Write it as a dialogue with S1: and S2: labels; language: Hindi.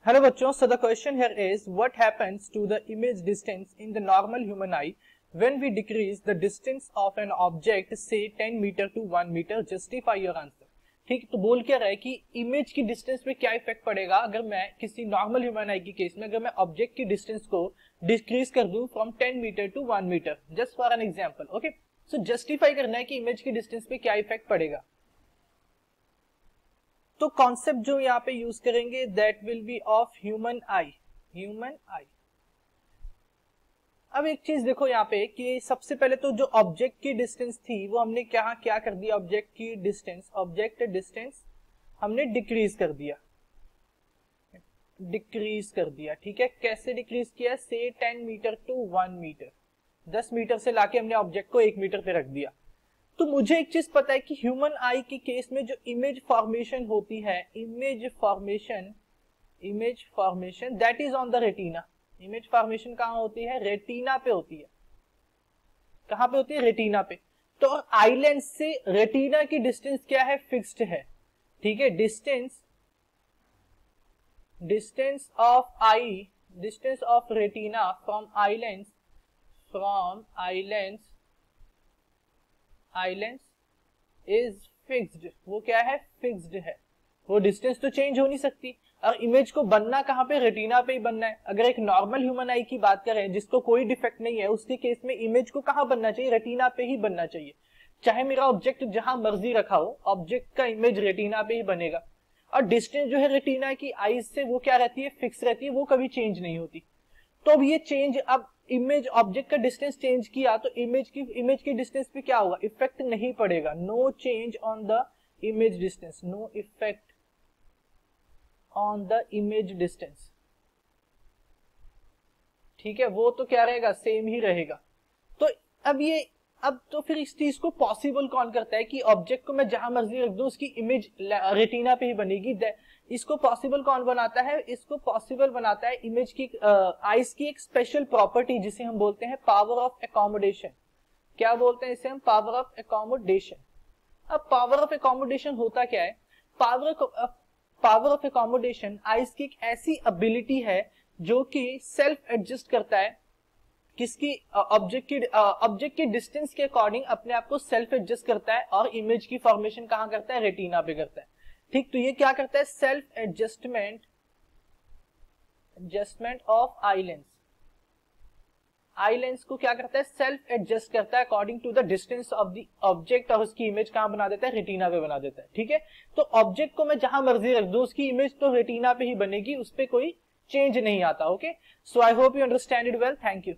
S1: Hello बच्चों, so the question here is what happens to the image distance in the normal human eye when we decrease the distance of an object say 10 meter to 1 meter? Justify your answer. ठीक, तो बोल क्या रहा है कि इमेज की डिस्टेंस पे क्या इफेक्ट पड़ेगा अगर मैं किसी नॉर्मल ह्यूमन आई की केस में अगर मैं ऑब्जेक्ट की डिस्टेंस को डिक्रीज कर दूं from 10 metre to 1 metre, just for an example. Okay, so justify करना है कि इमेज की डिस्टेंस पे क्या इफेक्ट पड़ेगा. तो कॉन्सेप्ट जो यहाँ पे यूज करेंगे that will be of human I. Human आई. अब एक चीज देखो यहाँ पे कि सबसे पहले तो जो ऑब्जेक्ट की डिस्टेंस थी वो हमने क्या कर दिया, ऑब्जेक्ट की डिस्टेंस, ऑब्जेक्ट डिस्टेंस हमने डिक्रीज कर दिया, ठीक है. कैसे डिक्रीज किया? से 10 मीटर टू 1 मीटर, 10 मीटर से लाके हमने ऑब्जेक्ट को 1 मीटर पे रख दिया. तो मुझे एक चीज पता है कि ह्यूमन आई के केस में जो इमेज फॉर्मेशन होती है, image formation that is on the retina. Image formation कहाँ होती है? रेटिना पे होती है. कहाँ पे होती है? रेटिना पे. तो आई लेंस से रेटिना की डिस्टेंस क्या है? फिक्स्ड है, ठीक है. Distance of retina from eye lens is fixed. वो क्या है? फिक्स्ड है. वो डिस्टेंस तो चेंज हो नहीं सकती. और इमेज को बनना कहाँ पे? रेटिना पे ही बनना है. अगर एक नॉर्मल ह्यूमन आई की बात करें जिसको कोई डिफेक्ट नहीं है, उसके केस में इमेज को कहाँ बनना चाहिए? रेटिना पे ही बनना चाहिए. चाहे मेरा ऑब्जेक्ट जहां मर्जी रखा हो, ऑब्जेक्ट का इमेज रेटिना पे ही बनेगा. और डिस्टेंस जो है रेटिना की आईज से वो क्या रहती है? फिक्स रहती है, वो कभी चेंज नहीं होती. तो अब ये चेंज, अब इमेज ऑब्जेक्ट का डिस्टेंस चेंज किया तो इमेज की डिस्टेंस पे क्या होगा? इफेक्ट नहीं पड़ेगा. No change on the image distance, no effect on the image distance, ठीक है. वो तो क्या रहेगा? सेम ही रहेगा. तो अब तो फिर इस चीज को पॉसिबल कौन करता है कि ऑब्जेक्ट को मैं जहां मर्जी रख दूं उसकी इमेज रेटिना पे ही बनेगी? इसको पॉसिबल कौन बनाता है? इसको पॉसिबल बनाता है इमेज की आईज की एक स्पेशल प्रॉपर्टी जिसे हम बोलते हैं पावर ऑफ एकोमोडेशन. क्या बोलते हैं इसे हम? Power of accommodation. अब पावर ऑफ एकोमोडेशन होता क्या है? पावर ऑफ एकोमोडेशन आईज की एक ऐसी एबिलिटी है जो कि सेल्फ एडजस्ट करता है. किसकी? ऑब्जेक्ट की डिस्टेंस के अकॉर्डिंग अपने आप को सेल्फ एडजस्ट करता है और इमेज की फॉर्मेशन कहां करता है? रेटिना पे करता है, ठीक. तो ये क्या करता है? Self adjustment of eye lens को क्या करता है? सेल्फ एडजस्ट करता है according to the distance of the object और उसकी इमेज कहां बना देता है? रेटिना पे बना देता है, ठीक है. तो ऑब्जेक्ट को मैं जहां मर्जी रख दूं उसकी इमेज तो रेटिना पे ही बनेगी, उस पर कोई चेंज नहीं आता. Okay, so I hope you understand it well. Thank you.